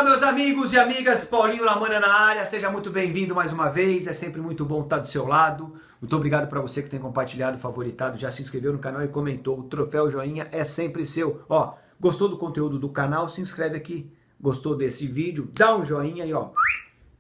Fala, meus amigos e amigas, Paulinho Lamanna na área, seja muito bem-vindo mais uma vez, é sempre muito bom estar do seu lado. Muito obrigado para você que tem compartilhado, favoritado, já se inscreveu no canal e comentou. O troféu joinha é sempre seu. Ó, gostou do conteúdo do canal? Se inscreve aqui. Gostou desse vídeo? Dá um joinha e ó,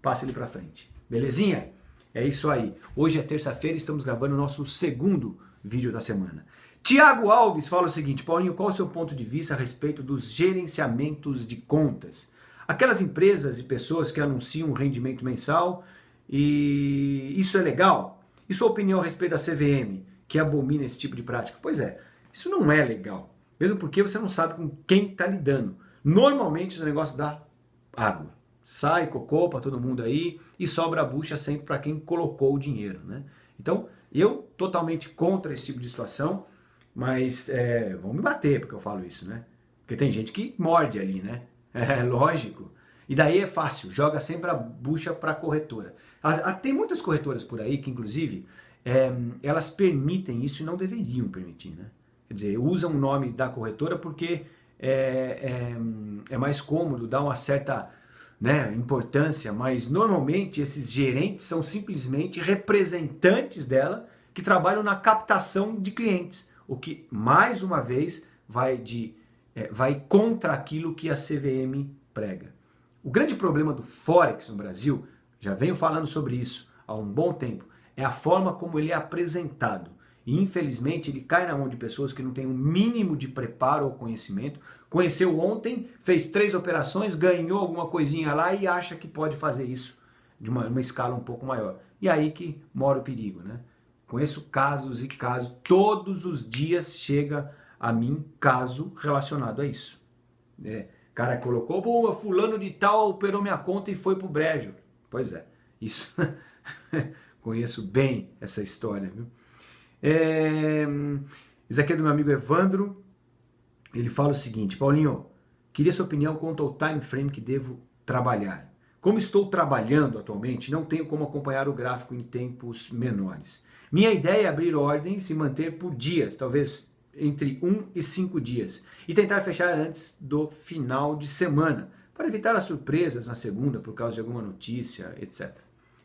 passa ele para frente. Belezinha? É isso aí. Hoje é terça-feira e estamos gravando o nosso segundo vídeo da semana. Tiago Alves fala o seguinte: Paulinho, qual é o seu ponto de vista a respeito dos gerenciamentos de contas? Aquelas empresas e pessoas que anunciam um rendimento mensal, e isso é legal? E sua opinião a respeito da CVM, que abomina esse tipo de prática? Pois é, isso não é legal, mesmo porque você não sabe com quem está lidando. Normalmente esse negócio dá água, sai cocô para todo mundo aí e sobra a bucha sempre para quem colocou o dinheiro, né? Então, eu totalmente contra esse tipo de situação, mas vão me bater porque eu falo isso, né? Porque tem gente que morde ali, né? É lógico. E daí é fácil, joga sempre a bucha para a corretora. Tem muitas corretoras por aí que, inclusive, elas permitem isso e não deveriam permitir, né? Quer dizer, usam o nome da corretora porque é mais cômodo, dá uma certa, né, importância, mas normalmente esses gerentes são simplesmente representantes dela que trabalham na captação de clientes, o que, mais uma vez, vai contra aquilo que a CVM prega. O grande problema do Forex no Brasil, já venho falando sobre isso há um bom tempo, é a forma como ele é apresentado. E infelizmente ele cai na mão de pessoas que não têm um mínimo de preparo ou conhecimento. Conheceu ontem, fez 3 operações, ganhou alguma coisinha lá e acha que pode fazer isso de uma escala um pouco maior. E aí que mora o perigo, né? Conheço casos e casos, todos os dias chega a mim caso relacionado a isso. Cara colocou, pô, fulano de tal operou minha conta e foi pro brejo. Pois é, isso conheço bem essa história, viu? Esse aqui é do meu amigo Evandro. Ele fala o seguinte: Paulinho, queria sua opinião quanto ao time frame que devo trabalhar. Como estou trabalhando atualmente, não tenho como acompanhar o gráfico em tempos menores. Minha ideia é abrir ordens e manter por dias, talvez entre 1 e 5 dias, e tentar fechar antes do final de semana, para evitar as surpresas na segunda por causa de alguma notícia, etc.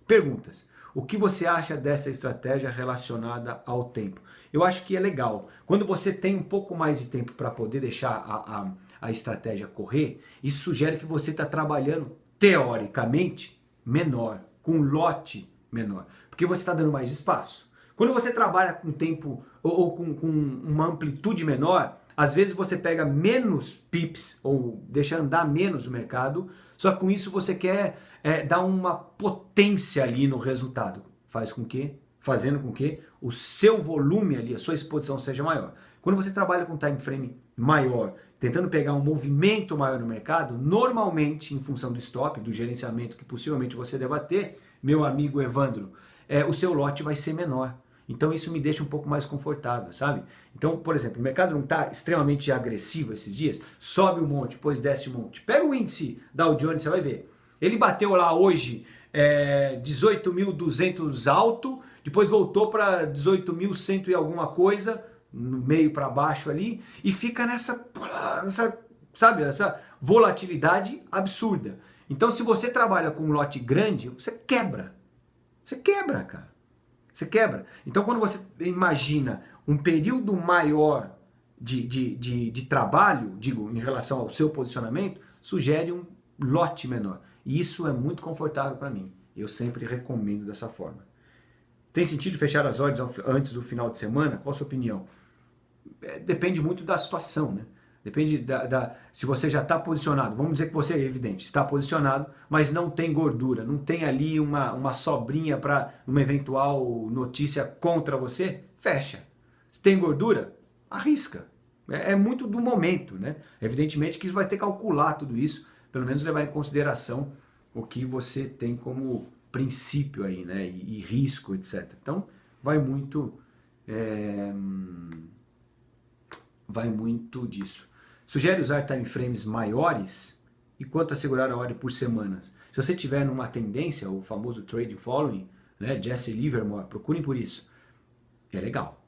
Perguntas. O que você acha dessa estratégia relacionada ao tempo? Eu acho que é legal. Quando você tem um pouco mais de tempo para poder deixar a estratégia correr, isso sugere que você está trabalhando, teoricamente, menor, com um lote menor, porque você está dando mais espaço. Quando você trabalha com tempo ou com uma amplitude menor, às vezes você pega menos pips ou deixa andar menos o mercado, só que com isso você quer dar uma potência ali no resultado. Fazendo com que o seu volume ali, a sua exposição seja maior. Quando você trabalha com time frame maior, tentando pegar um movimento maior no mercado, normalmente, em função do stop, do gerenciamento que possivelmente você deva ter, meu amigo Evandro, o seu lote vai ser menor. Então isso me deixa um pouco mais confortável, sabe? Então, por exemplo, o mercado não está extremamente agressivo esses dias, sobe um monte, depois desce um monte. Pega o índice Dow Jones, você vai ver. Ele bateu lá hoje 18.200 alto, depois voltou para 18.100 e alguma coisa, no meio para baixo ali, e fica nessa volatilidade absurda. Então, se você trabalha com um lote grande, você quebra. Você quebra, cara. Você quebra. Então, quando você imagina um período maior de trabalho, digo, em relação ao seu posicionamento, sugere um lote menor. E isso é muito confortável para mim. Eu sempre recomendo dessa forma. Tem sentido fechar as ordens antes do final de semana? Qual a sua opinião? Depende muito da situação, né? Depende se você já está posicionado. Vamos dizer que você é evidente, está posicionado, mas não tem gordura, não tem ali uma sobrinha para uma eventual notícia contra você, fecha. Se tem gordura, arrisca. É muito do momento, né? Evidentemente que você vai ter que calcular tudo isso, pelo menos levar em consideração o que você tem como princípio aí, né? E risco, etc. Então, vai muito disso. Sugere usar time frames maiores e quanto a segurar a ordem por semanas. Se você tiver numa tendência, o famoso trading following, né, Jesse Livermore, procurem por isso. É legal.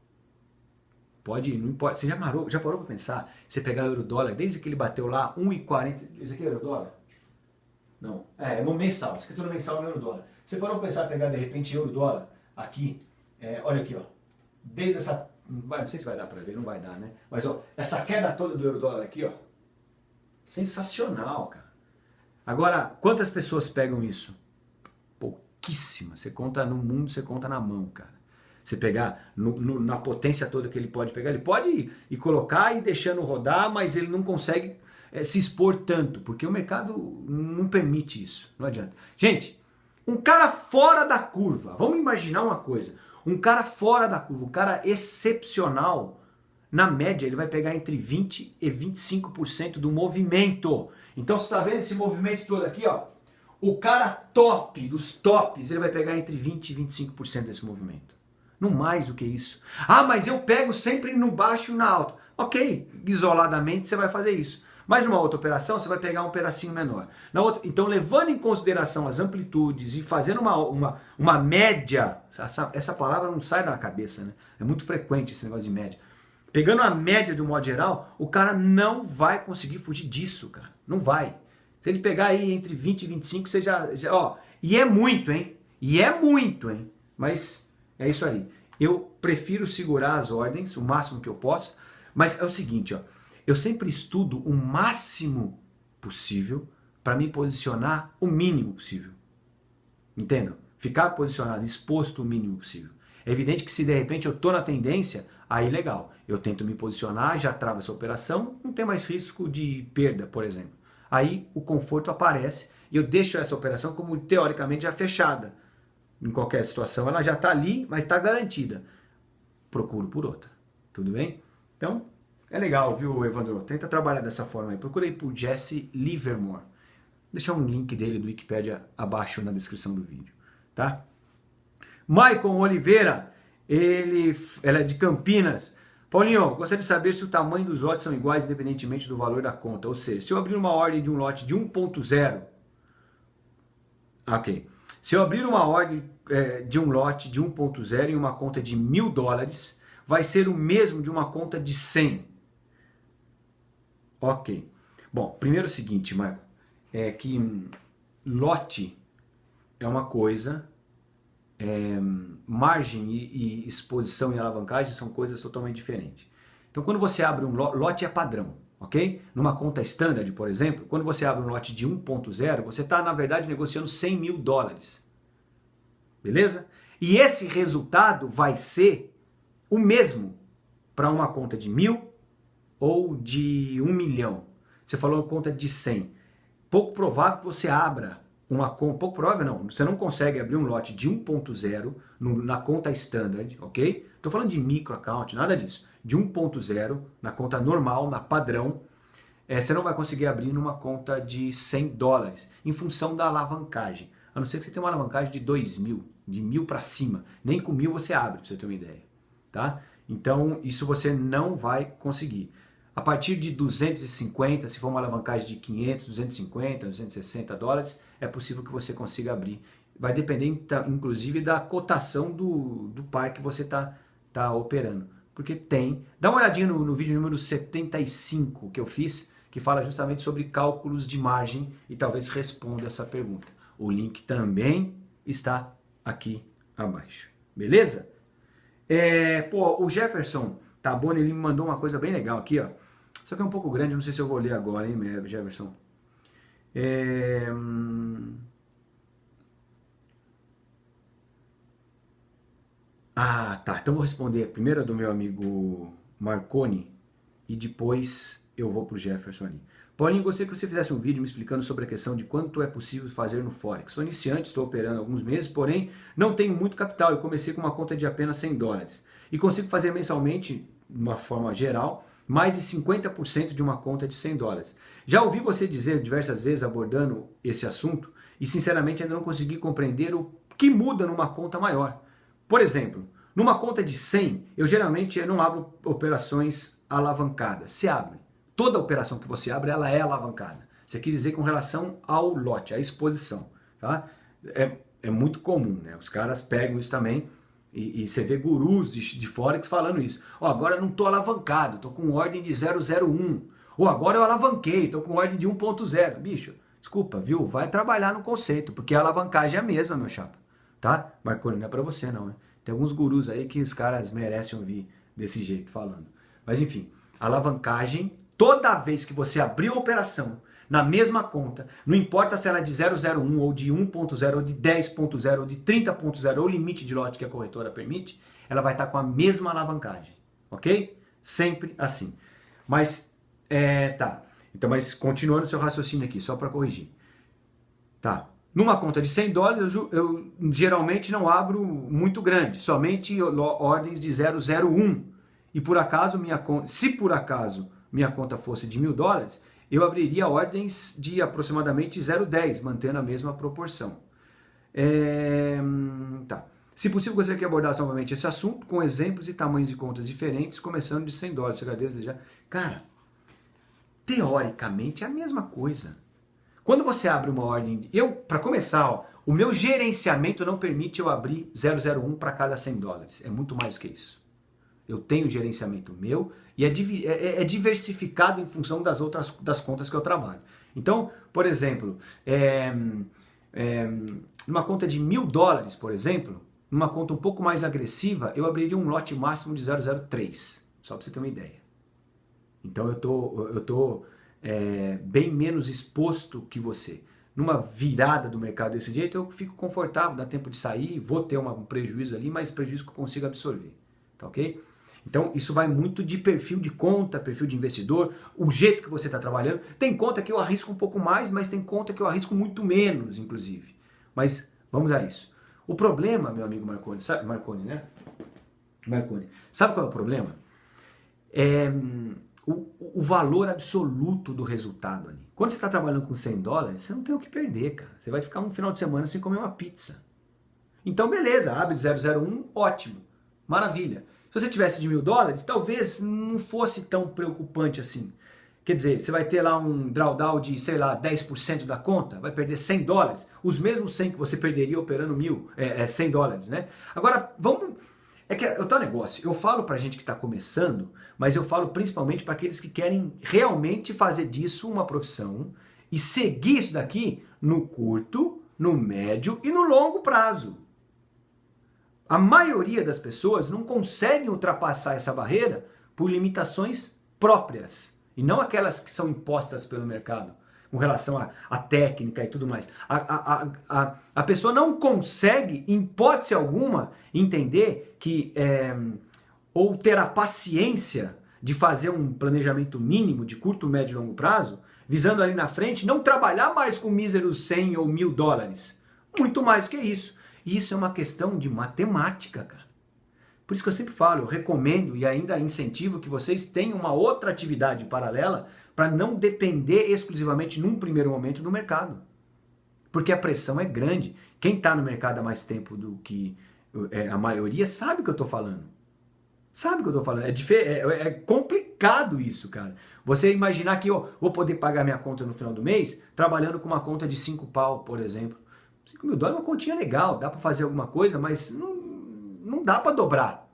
Não importa. Você já parou para pensar? Você pegar o euro-dólar, desde que ele bateu lá 1,40, esse aqui é o euro-dólar? Não. É mensal. Escritura mensal no euro-dólar. Você pode pensar em pegar, de repente, euro-dólar aqui. Olha aqui, ó. Desde essa... Não sei se vai dar para ver, não vai dar, né? Mas, ó, essa queda toda do euro-dólar aqui, ó. Sensacional, cara. Agora, quantas pessoas pegam isso? Pouquíssimas. Você conta no mundo, você conta na mão, cara. Você pegar na potência toda que ele pode pegar, ele pode ir colocar e deixando rodar, mas ele não consegue se expor tanto, porque o mercado não permite isso, não adianta. Gente, um cara fora da curva, vamos imaginar uma coisa, um cara fora da curva, um cara excepcional, na média ele vai pegar entre 20% e 25% do movimento. Então você está vendo esse movimento todo aqui, ó, o cara top, dos tops, ele vai pegar entre 20% e 25% desse movimento. Não mais do que isso. Ah, mas eu pego sempre no baixo e na alta. Ok, isoladamente você vai fazer isso. Mas numa outra operação você vai pegar um pedacinho menor. Na outra, então, levando em consideração as amplitudes e fazendo uma média, essa palavra não sai da cabeça, né? É muito frequente esse negócio de média. Pegando a média de um modo geral, o cara não vai conseguir fugir disso, cara. Não vai. Se ele pegar aí entre 20 e 25, você já ó, e é muito, hein? E é muito, hein? Mas é isso aí. Eu prefiro segurar as ordens o máximo que eu posso, mas é o seguinte, ó, eu sempre estudo o máximo possível para me posicionar o mínimo possível. Entendam? Ficar posicionado, exposto o mínimo possível. É evidente que se de repente eu estou na tendência, aí legal. Eu tento me posicionar, já travo essa operação, não tem mais risco de perda, por exemplo. Aí o conforto aparece e eu deixo essa operação como teoricamente já fechada. Em qualquer situação, ela já está ali, mas está garantida. Procuro por outra. Tudo bem? Então, é legal, viu, Evandro? Tenta trabalhar dessa forma aí. Procurei por Jesse Livermore. Vou deixar um link dele do Wikipedia abaixo na descrição do vídeo. Tá? Maicon Oliveira, ela é de Campinas. Paulinho, gostaria de saber se o tamanho dos lotes são iguais independentemente do valor da conta. Ou seja, se eu abrir uma ordem de um lote de 1.0... Ok. Se eu abrir uma ordem de um lote de 1.0 em uma conta de $1.000, vai ser o mesmo de uma conta de 100. Ok. Bom, primeiro é o seguinte, Marco, é que lote é uma coisa, margem e exposição e alavancagem são coisas totalmente diferentes. Então, quando você abre um lote é padrão, ok? Numa conta standard, por exemplo, quando você abre um lote de 1.0, você está, na verdade, negociando $100.000. Beleza? E esse resultado vai ser o mesmo para uma conta de 1.000 ou de 1 milhão. Você falou conta de 100. Pouco provável que você abra uma conta, pouco provável não, você não consegue abrir um lote de 1.0 na conta standard, ok? Estou falando de micro account, nada disso. De 1.0 na conta normal, na padrão, você não vai conseguir abrir numa conta de $100 em função da alavancagem. A não ser que você tenha uma alavancagem de 2.000, de 1.000 para cima. Nem com 1.000 você abre, para você ter uma ideia. Tá? Então, isso você não vai conseguir. A partir de 250, se for uma alavancagem de 500, 250, $260, é possível que você consiga abrir. Vai depender, inclusive, da cotação do par que você tá operando. Porque tem... Dá uma olhadinha no vídeo número 75 que eu fiz, que fala justamente sobre cálculos de margem e talvez responda essa pergunta. O link também está aqui abaixo. Beleza? O Jefferson Tabone, ele me mandou uma coisa bem legal aqui, ó. Só que é um pouco grande, não sei se eu vou ler agora, hein, Jefferson? Ah, tá. Então vou responder primeiro a do meu amigo Marconi e depois eu vou pro Jefferson ali. Paulinho, gostaria que você fizesse um vídeo me explicando sobre a questão de quanto é possível fazer no Forex. Sou iniciante, estou operando há alguns meses, porém não tenho muito capital. Eu comecei com uma conta de apenas $100 e consigo fazer mensalmente, de uma forma geral, mais de 50% de uma conta de $100. Já ouvi você dizer diversas vezes abordando esse assunto e sinceramente ainda não consegui compreender o que muda numa conta maior. Por exemplo, numa conta de 100, eu geralmente não abro operações alavancadas. Se abre. Toda operação que você abre, ela é alavancada. Você quis dizer com relação ao lote, à exposição. Tá? É muito comum, né? Os caras pegam isso também e você vê gurus de Forex falando isso. Agora eu não estou alavancado, estou com ordem de 001. Ou agora eu alavanquei, estou com ordem de 1.0. Bicho, Desculpa, viu? Vai trabalhar no conceito, porque a alavancagem é a mesma, meu chapa. Tá? Marconi, não é pra você não, né? Tem alguns gurus aí que os caras merecem ouvir desse jeito falando. Mas enfim, alavancagem, toda vez que você abrir a operação na mesma conta, não importa se ela é de 001 ou de 1.0 ou de 10.0 ou de 30.0 ou o limite de lote que a corretora permite, ela vai estar com a mesma alavancagem, ok? Sempre assim. Mas, tá. Então, mas continuando seu raciocínio aqui, só para corrigir. Tá. Numa conta de $100, eu geralmente não abro muito grande, somente ordens de 001. E por acaso, se por acaso minha conta fosse de $1.000, eu abriria ordens de aproximadamente 0,10, mantendo a mesma proporção. Tá. Se possível, gostaria que abordasse novamente esse assunto, com exemplos e tamanhos de contas diferentes, começando de $100. Se agradeço já. Cara, teoricamente é a mesma coisa. Quando você abre uma ordem... para começar, ó, o meu gerenciamento não permite eu abrir 001 para cada $100. É muito mais que isso. Eu tenho gerenciamento meu e é diversificado em função das contas que eu trabalho. Então, por exemplo, numa conta de $1.000, por exemplo, numa conta um pouco mais agressiva, eu abriria um lote máximo de 003, só para você ter uma ideia. Então eu tô bem menos exposto que você. Numa virada do mercado desse jeito, eu fico confortável, dá tempo de sair, vou ter um prejuízo ali, mas prejuízo que eu consigo absorver. Tá ok? Então isso vai muito de perfil de conta, perfil de investidor, o jeito que você está trabalhando. Tem conta que eu arrisco um pouco mais, mas tem conta que eu arrisco muito menos, inclusive. Mas vamos a isso. O problema, meu amigo Marconi, sabe, Marconi, né? Marconi, sabe qual é o problema? O valor absoluto do resultado ali. Quando você está trabalhando com $100, você não tem o que perder, cara. Você vai ficar um final de semana sem comer uma pizza. Então, beleza, abre de 001, ótimo, maravilha. Se você tivesse de $1.000, talvez não fosse tão preocupante assim. Quer dizer, você vai ter lá um drawdown de, sei lá, 10% da conta, vai perder $100, os mesmos 100 que você perderia operando $1.000, né? Agora, vamos... É que é o tal negócio, eu falo pra gente que está começando, mas eu falo principalmente para aqueles que querem realmente fazer disso uma profissão e seguir isso daqui no curto, no médio e no longo prazo. A maioria das pessoas não conseguem ultrapassar essa barreira por limitações próprias e não aquelas que são impostas pelo mercado com relação à técnica e tudo mais. A pessoa não consegue, em hipótese alguma, entender que ou ter a paciência de fazer um planejamento mínimo de curto, médio e longo prazo, visando ali na frente não trabalhar mais com míseros $100 ou $1.000. Muito mais que isso. E isso é uma questão de matemática, cara. Por isso que eu sempre falo, eu recomendo e ainda incentivo que vocês tenham uma outra atividade paralela para não depender exclusivamente num primeiro momento do mercado. Porque a pressão é grande. Quem está no mercado há mais tempo do que a maioria sabe o que eu estou falando. Sabe o que eu estou falando? É complicado isso, cara. Você imaginar que eu vou poder pagar minha conta no final do mês trabalhando com uma conta de 5 pau, por exemplo. $5.000 é uma continha legal, dá para fazer alguma coisa, mas não dá para dobrar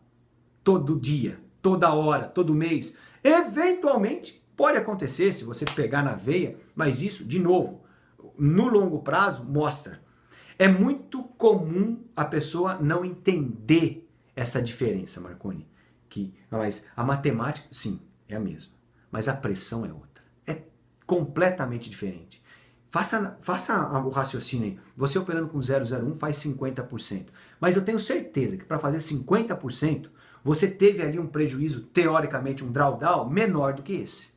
todo dia, toda hora, todo mês. Eventualmente pode acontecer se você pegar na veia, mas isso, de novo, no longo prazo mostra. É muito comum a pessoa não entender essa diferença, Marconi. Mas a matemática, sim, é a mesma, mas a pressão é outra. É completamente diferente. Faça o raciocínio aí. Você operando com 001 faz 50%. Mas eu tenho certeza que para fazer 50%, você teve ali um prejuízo, teoricamente, um drawdown menor do que esse.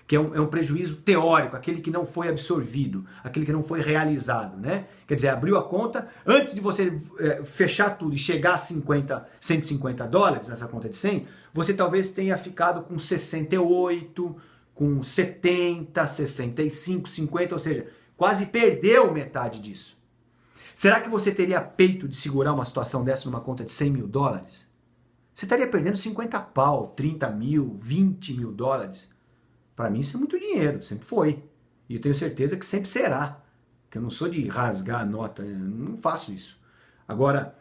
Que é um prejuízo teórico, aquele que não foi absorvido, aquele que não foi realizado, né? Quer dizer, abriu a conta, antes de você fechar tudo e chegar a $150 nessa conta de 100, você talvez tenha ficado com 68, com 70, 65, 50, ou seja, quase perdeu metade disso. Será que você teria peito de segurar uma situação dessa numa conta de $100.000? Você estaria perdendo 50 pau, 30 mil, 20 mil dólares. Para mim isso é muito dinheiro, sempre foi. E eu tenho certeza que sempre será. Porque eu não sou de rasgar a nota, eu não faço isso. Agora,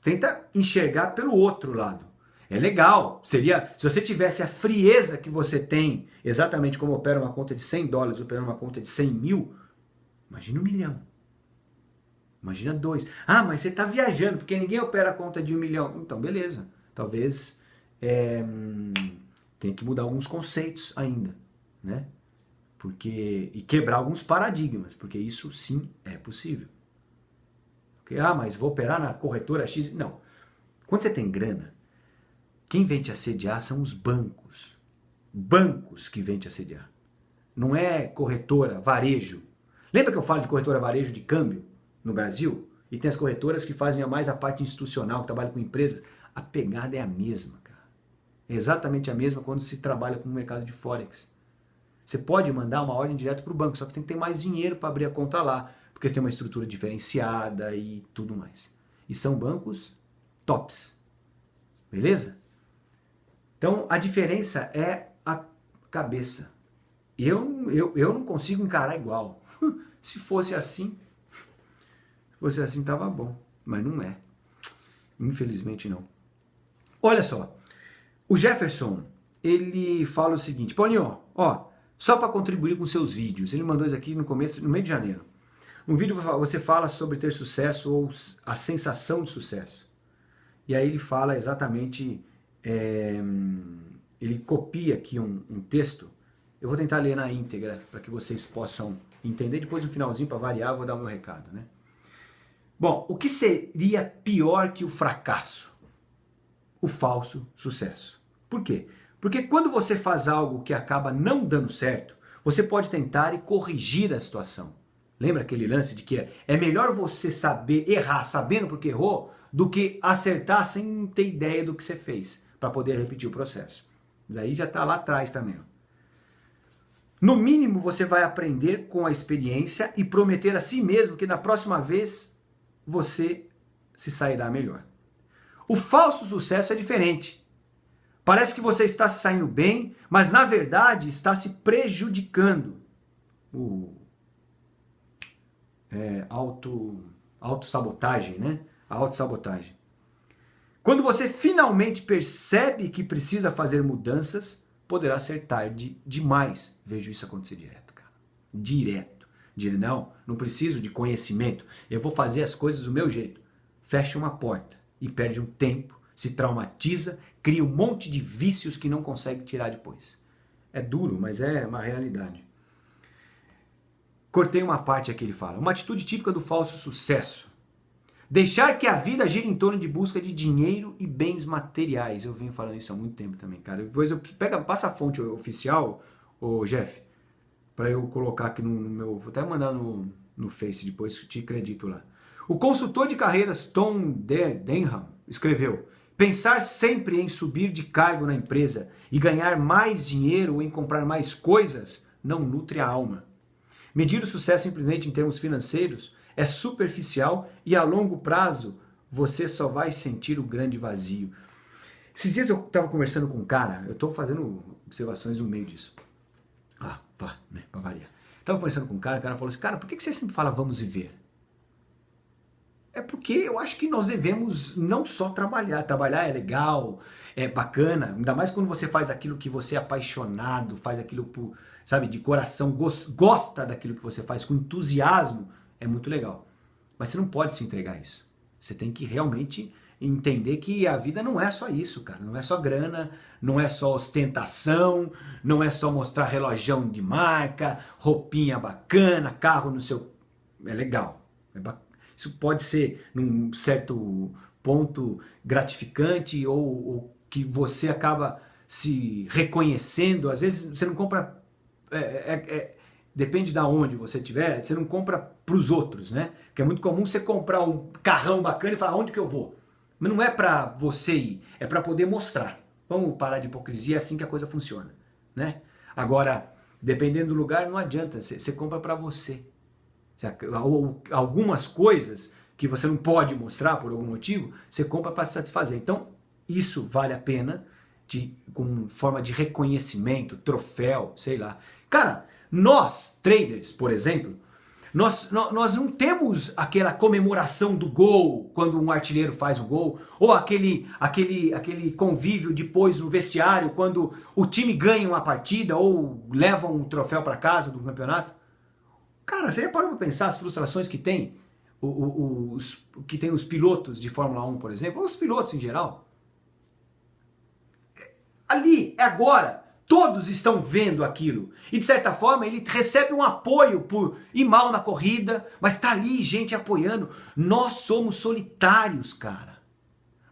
tenta enxergar pelo outro lado. É legal. Seria, se você tivesse a frieza que você tem, exatamente como opera uma conta de $100, operando uma conta de 100 mil, imagina 1 milhão. Imagina 2. Ah, mas você está viajando, porque ninguém opera a conta de 1 milhão. Então, beleza. Talvez tenha que mudar alguns conceitos ainda, né? E quebrar alguns paradigmas, porque isso sim é possível. Porque, mas vou operar na corretora X? Não. Quando você tem grana, quem vem te assediar são os bancos. Bancos que vêm te assediar. Não é corretora, varejo. Lembra que eu falo de corretora varejo de câmbio no Brasil? E tem as corretoras que fazem mais a parte institucional, que trabalham com empresas. A pegada é a mesma, cara. É exatamente a mesma quando se trabalha com o mercado de Forex. Você pode mandar uma ordem direto para o banco, só que tem que ter mais dinheiro para abrir a conta lá, porque eles têm uma estrutura diferenciada e tudo mais. E são bancos tops. Beleza? Então, a diferença é a cabeça. Eu não consigo encarar igual. Se fosse assim tava bom. Mas não é. Infelizmente não. Olha só. O Jefferson, ele fala o seguinte. Paulinho, ó, só para contribuir com seus vídeos. Ele mandou isso aqui no meio de janeiro. No vídeo você fala sobre ter sucesso ou a sensação de sucesso. E aí ele fala exatamente... ele copia aqui um texto. Eu vou tentar ler na íntegra para que vocês possam entender. Depois no finalzinho, para variar, eu vou dar o meu recado, né? Bom, o que seria pior que o fracasso? O falso sucesso. Por quê? Porque quando você faz algo que acaba não dando certo, você pode tentar e corrigir a situação. Lembra aquele lance de que é melhor você saber errar sabendo porque errou do que acertar sem ter ideia do que você fez, para poder repetir o processo. Mas aí já está lá atrás também. No mínimo você vai aprender com a experiência e prometer a si mesmo que na próxima vez você se sairá melhor. O falso sucesso é diferente. Parece que você está se saindo bem, mas na verdade está se prejudicando. Autossabotagem, né? A autossabotagem. Quando você finalmente percebe que precisa fazer mudanças, poderá ser tarde demais. Vejo isso acontecer direto, cara. Direto. Não preciso de conhecimento. Eu vou fazer as coisas do meu jeito. Fecha uma porta e perde um tempo, se traumatiza, cria um monte de vícios que não consegue tirar depois. É duro, mas é uma realidade. Cortei uma parte aqui, ele fala. Uma atitude típica do falso sucesso. Deixar que a vida gire em torno de busca de dinheiro e bens materiais. Eu venho falando isso há muito tempo também, cara. Depois passa a fonte oficial, ô Jeff, para eu colocar aqui no meu... Vou até mandar no Face depois, te acredito lá. O consultor de carreiras Tom Denham escreveu: pensar sempre em subir de cargo na empresa e ganhar mais dinheiro ou em comprar mais coisas não nutre a alma. Medir o sucesso simplesmente em termos financeiros é superficial e a longo prazo você só vai sentir o grande vazio. Esses dias eu estava conversando com um cara, eu estou fazendo observações no meio disso. Né, para variar. Estava conversando com um cara, o cara falou assim, cara, por que você sempre fala vamos viver? É porque eu acho que nós devemos não só trabalhar. Trabalhar é legal, é bacana, ainda mais quando você faz aquilo que você é apaixonado, faz aquilo, sabe, de coração, gosta daquilo que você faz com entusiasmo, é muito legal. Mas você não pode se entregar a isso. Você tem que realmente entender que a vida não é só isso, cara. Não é só grana, não é só ostentação, não é só mostrar relojão de marca, roupinha bacana, carro no seu... É legal, é bacana. Isso pode ser, num certo ponto, gratificante ou que você acaba se reconhecendo. Às vezes você não compra... depende de onde você estiver, você não compra para os outros, né? Porque é muito comum você comprar um carrão bacana e falar, onde que eu vou? Mas não é para você ir, é para poder mostrar. Vamos parar de hipocrisia, é assim que a coisa funciona, né? Agora, dependendo do lugar, não adianta, você compra para você. Algumas coisas que você não pode mostrar por algum motivo, você compra para satisfazer. Então, isso vale a pena com forma de reconhecimento, troféu, sei lá. Cara, nós, traders, por exemplo, Nós não temos aquela comemoração do gol, quando um artilheiro faz o gol, ou aquele convívio depois no vestiário, quando o time ganha uma partida ou leva um troféu para casa do campeonato. Cara, você já parou para pensar as frustrações que tem os pilotos de Fórmula 1, por exemplo, ou os pilotos em geral? Ali, é agora. Todos estão vendo aquilo. E de certa forma ele recebe um apoio por ir mal na corrida, mas tá ali gente apoiando. Nós somos solitários, cara.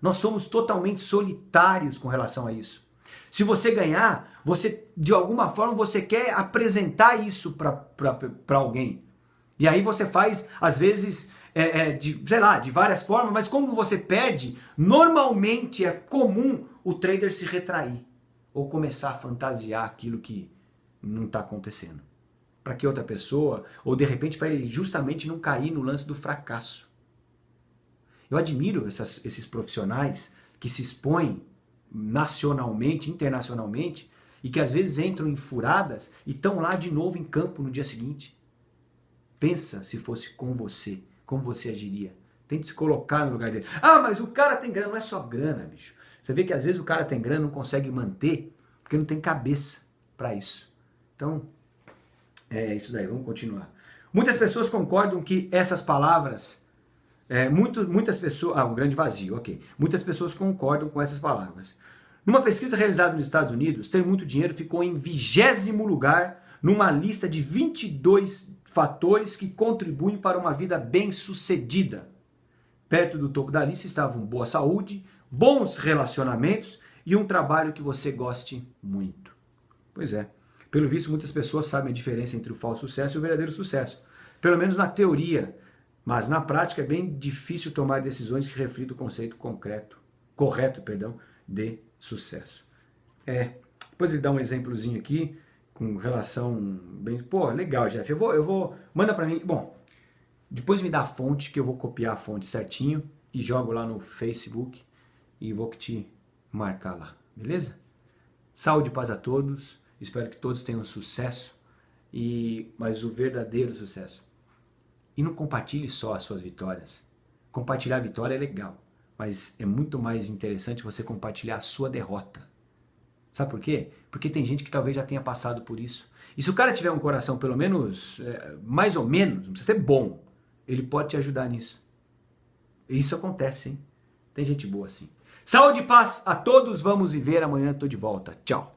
Nós somos totalmente solitários com relação a isso. Se você ganhar, você de alguma forma você quer apresentar isso para alguém. E aí você faz, às vezes, de várias formas, mas como você perde, normalmente é comum o trader se retrair. Ou começar a fantasiar aquilo que não está acontecendo. Para que outra pessoa, ou de repente para ele justamente não cair no lance do fracasso. Eu admiro esses profissionais que se expõem nacionalmente, internacionalmente, e que às vezes entram em furadas e estão lá de novo em campo no dia seguinte. Pensa se fosse com você, como você agiria. Tente se colocar no lugar dele. Ah, mas o cara tem grana. Não é só grana, bicho. Você vê que às vezes o cara tem grana e não consegue manter porque não tem cabeça para isso. Então, é isso daí. Vamos continuar. Muitas pessoas concordam que essas palavras... muitas pessoas... um grande vazio, ok. Muitas pessoas concordam com essas palavras. Numa pesquisa realizada nos Estados Unidos, ter muito dinheiro ficou em 20º lugar numa lista de 22 fatores que contribuem para uma vida bem-sucedida. Perto do topo da lista estavam boa saúde, bons relacionamentos e um trabalho que você goste muito. Pois é. Pelo visto, muitas pessoas sabem a diferença entre o falso sucesso e o verdadeiro sucesso. Pelo menos na teoria. Mas na prática é bem difícil tomar decisões que reflitam o conceito correto de sucesso. Depois ele dá um exemplozinho aqui com relação bem... Pô, legal, Jeff. Eu vou... Manda pra mim... Bom, depois me dá a fonte, que eu vou copiar a fonte certinho e jogo lá no Facebook e vou te marcar lá, beleza? Saúde e paz a todos, espero que todos tenham sucesso, mas o verdadeiro sucesso. E não compartilhe só as suas vitórias. Compartilhar a vitória é legal, mas é muito mais interessante você compartilhar a sua derrota. Sabe por quê? Porque tem gente que talvez já tenha passado por isso. E se o cara tiver um coração pelo menos, mais ou menos, não precisa ser bom, ele pode te ajudar nisso. Isso acontece, hein? Tem gente boa assim. Saúde e paz a todos, vamos viver, amanhã estou de volta. Tchau.